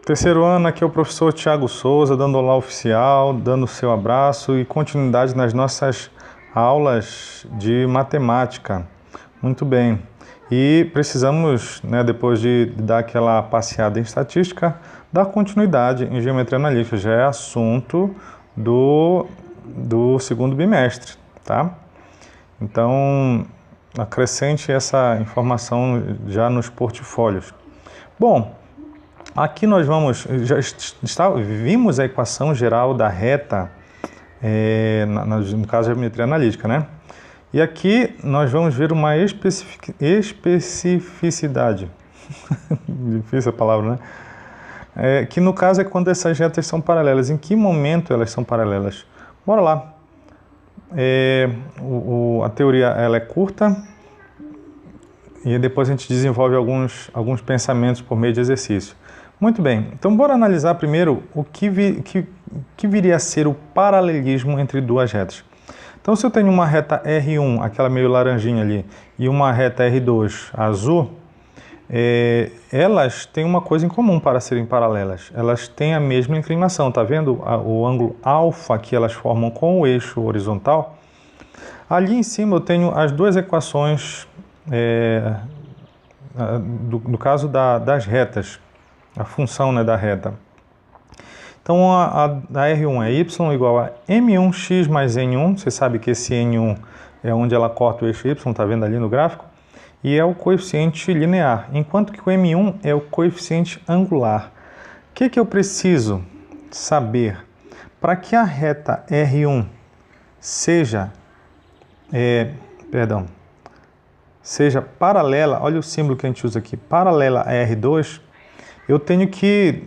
Terceiro ano, aqui é o professor Thiago Souza, dando olá oficial, dando seu abraço e continuidade nas nossas aulas de matemática. Muito bem. E precisamos, depois de dar aquela passeada em estatística, dar continuidade em geometria analítica. Já é assunto do segundo bimestre, tá? Então, acrescente essa informação já nos portfólios. Bom, aqui nós vimos a equação geral da reta, no caso da geometria analítica, né? E aqui nós vamos ver uma especificidade, difícil a palavra, né? Que no caso é quando essas retas são paralelas. Em que momento elas são paralelas? Bora lá. A teoria ela é curta e depois a gente desenvolve alguns pensamentos por meio de exercício. Muito bem, então bora analisar primeiro o que viria a ser o paralelismo entre duas retas. Então se eu tenho uma reta R1, aquela meio laranjinha ali, e uma reta R2 azul, elas têm uma coisa em comum para serem paralelas. Elas têm a mesma inclinação, tá vendo o ângulo alfa que elas formam com o eixo horizontal? Ali em cima eu tenho as duas equações, no caso das retas, a função da reta. Então a R1 é y igual a m1x mais n1, você sabe que esse n1 é onde ela corta o eixo y, tá vendo ali no gráfico? E é o coeficiente linear, enquanto que o m1 é o coeficiente angular. O que eu preciso saber? Para que a reta R1 seja paralela, olha o símbolo que a gente usa aqui, paralela a R2, eu tenho que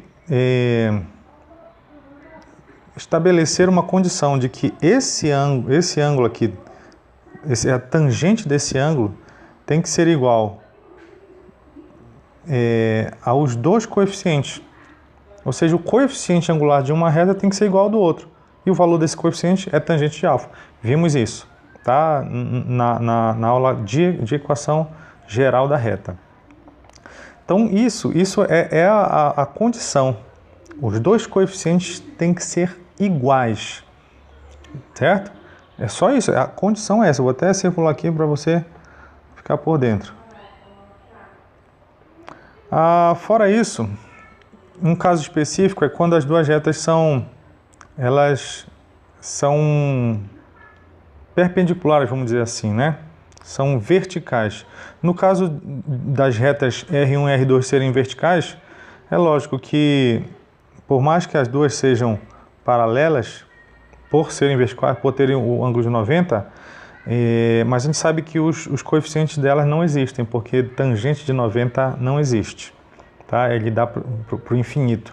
estabelecer uma condição de que esse ângulo aqui, a tangente desse ângulo, tem que ser igual aos dois coeficientes. Ou seja, o coeficiente angular de uma reta tem que ser igual ao do outro. E o valor desse coeficiente é tangente de alfa. Vimos isso, tá? Na aula de equação geral da reta. Então, isso é a condição. Os dois coeficientes têm que ser iguais, certo? É só isso, a condição é essa. Eu vou até circular aqui para você ficar por dentro. Fora isso, um caso específico é quando as duas retas são perpendiculares, vamos dizer assim, né? São verticais. No caso das retas R1 e R2 serem verticais, é lógico que, por mais que as duas sejam paralelas, por serem verticais, por terem o ângulo de 90, mas a gente sabe que os coeficientes delas não existem, porque tangente de 90 não existe, tá? Ele dá para o infinito.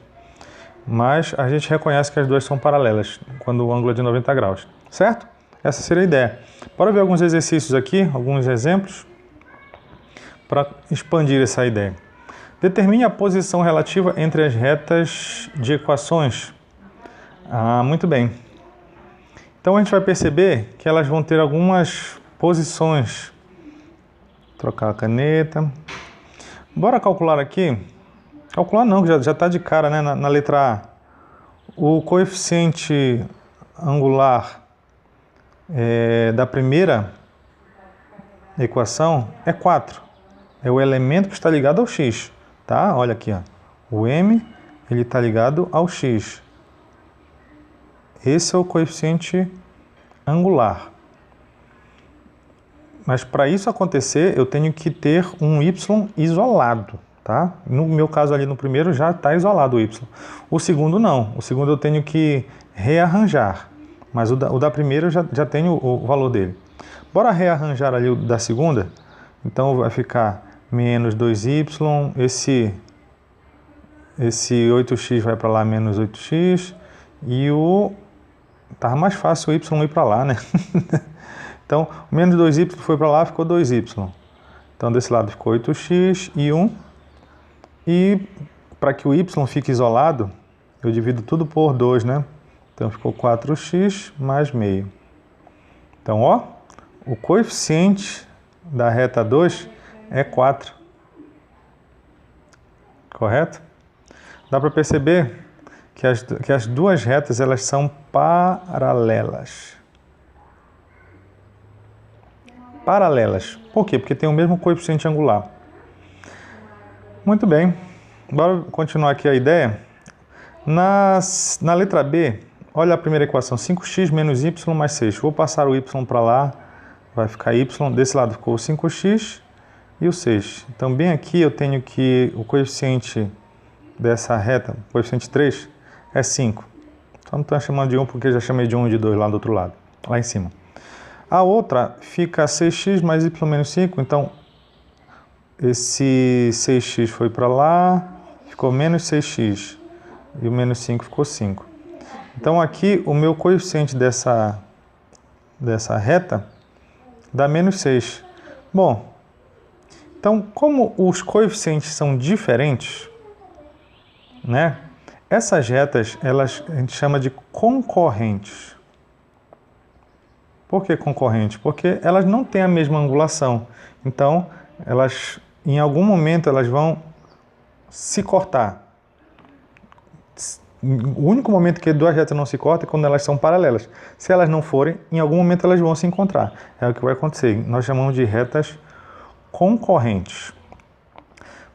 Mas a gente reconhece que as duas são paralelas, quando o ângulo é de 90 graus, certo? Essa seria a ideia. Bora ver alguns exercícios aqui, alguns exemplos, para expandir essa ideia. Determine a posição relativa entre as retas de equações. Muito bem. Então a gente vai perceber que elas vão ter algumas posições. Vou trocar a caneta. Bora calcular aqui. Calcular não, já está de cara, né? Na letra A. O coeficiente angular da primeira equação é 4. É o elemento que está ligado ao x, tá? Olha aqui, ó. O m ele está ligado ao x. Esse é o coeficiente angular. Mas para isso acontecer, eu tenho que ter um y isolado, tá? No meu caso ali no primeiro já está isolado o y. O segundo não. O segundo eu tenho que rearranjar. Mas o da primeira eu já tenho o valor dele. Bora rearranjar ali o da segunda? Então vai ficar menos 2y, esse 8x vai para lá, menos 8x, e tava mais fácil o y ir para lá, né? Então, o menos 2y foi para lá, ficou 2y. Então, desse lado ficou 8x e 1. E para que o y fique isolado, eu divido tudo por 2, né? Então, ficou 4x mais meio. Então, ó, o coeficiente da reta 2 é 4. Correto? Dá para perceber que as duas retas elas são paralelas. Paralelas. Por quê? Porque tem o mesmo coeficiente angular. Muito bem. Bora continuar aqui a ideia. Na letra B, olha a primeira equação, 5x menos y mais 6. Vou passar o y para lá, vai ficar y. Desse lado ficou o 5x e o 6. Então, bem aqui eu tenho que o coeficiente dessa reta, o coeficiente 3, é 5. Só não estou chamando de 1 porque já chamei de 1 e de 2 lá do outro lado, lá em cima. A outra fica 6x mais y menos 5, então esse 6x foi para lá, ficou menos 6x e o menos 5 ficou 5. Então aqui o meu coeficiente dessa reta dá menos 6. Bom, então como os coeficientes são diferentes, né? Essas retas a gente chama de concorrentes. Por que concorrente? Porque elas não têm a mesma angulação. Então, em algum momento elas vão se cortar. O único momento que duas retas não se cortam é quando elas são paralelas. Se elas não forem, em algum momento elas vão se encontrar. É o que vai acontecer. Nós chamamos de retas concorrentes.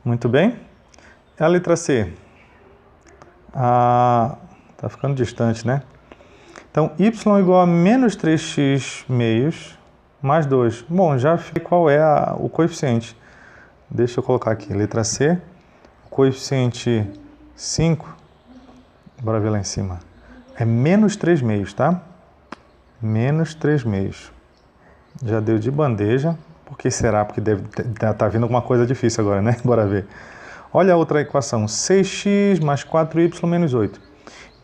Muito bem. A letra C. Tá ficando distante, né? Então, y igual a menos 3x meios mais 2. Bom, já sei qual é o coeficiente. Deixa eu colocar aqui, letra C. O coeficiente 5, bora ver lá em cima, é menos 3 meios, tá? Menos 3 meios. Já deu de bandeja. Por que será? Porque deve tá vindo alguma coisa difícil agora, né? Bora ver. Olha a outra equação, 6x mais 4y menos 8.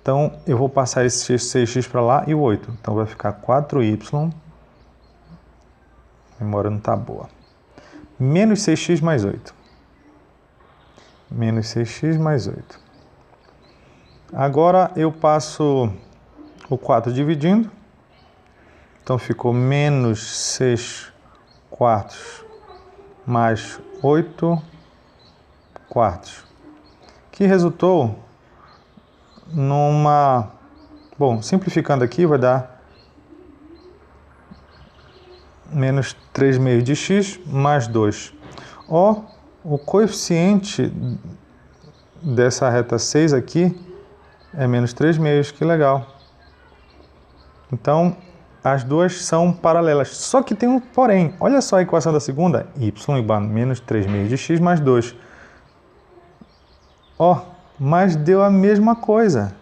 Então, eu vou passar esse 6x para lá e o 8. Então, vai ficar 4y. A memória não está boa. Menos 6x mais 8. Menos 6x mais 8. Agora, eu passo o 4 dividindo. Então, ficou menos 6 quartos mais 8 quartos. Que resultou numa... Bom, simplificando aqui, vai dar menos 3 meios de x mais 2. O coeficiente dessa reta 6 aqui é menos 3 meios, que legal. Então, as duas são paralelas. Só que tem um porém. Olha só a equação da segunda. Y igual a menos 3 meios de x mais 2. Mas deu a mesma coisa.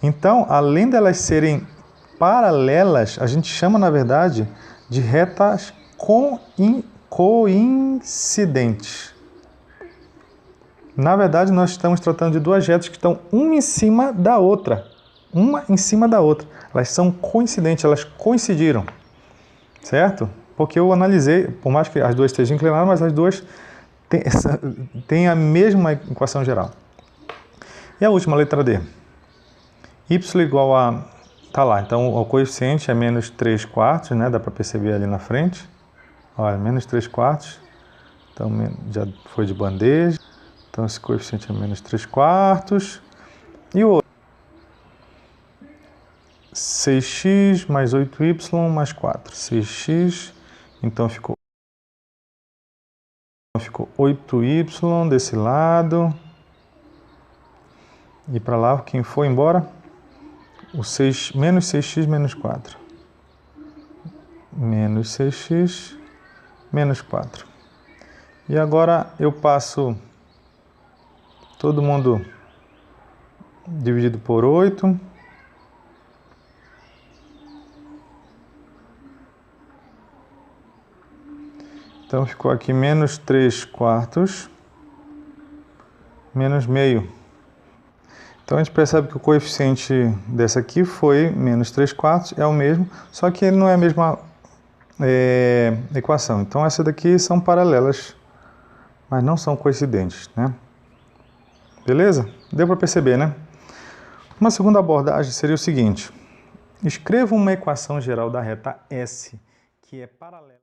Então, além delas serem paralelas, a gente chama, na verdade, de retas coincidentes. Na verdade, nós estamos tratando de duas retas que estão uma em cima da outra. Uma em cima da outra. Elas são coincidentes, elas coincidiram. Certo? Porque eu analisei, por mais que as duas estejam inclinadas, mas as duas têm a mesma equação geral. E a última, letra D. Y igual a... Tá lá, então o coeficiente é menos 3 quartos, né? Dá para perceber ali na frente. Olha, menos 3 quartos. Então, já foi de bandeja. Então, esse coeficiente é menos 3 quartos. E o outro? 6x mais 8y mais 4. 6x, então ficou 8y desse lado. E para lá, quem foi embora? O 6, menos 6x menos 4. Menos 6x menos 4. E agora eu passo todo mundo dividido por 8. Então ficou aqui menos 3 quartos menos meio. Então a gente percebe que o coeficiente dessa aqui foi menos 3 quartos, é o mesmo, só que ele não é a mesma equação. Então essas daqui são paralelas, mas não são coincidentes, né? Beleza? Deu para perceber, né? Uma segunda abordagem seria o seguinte: escreva uma equação geral da reta S, que é paralela.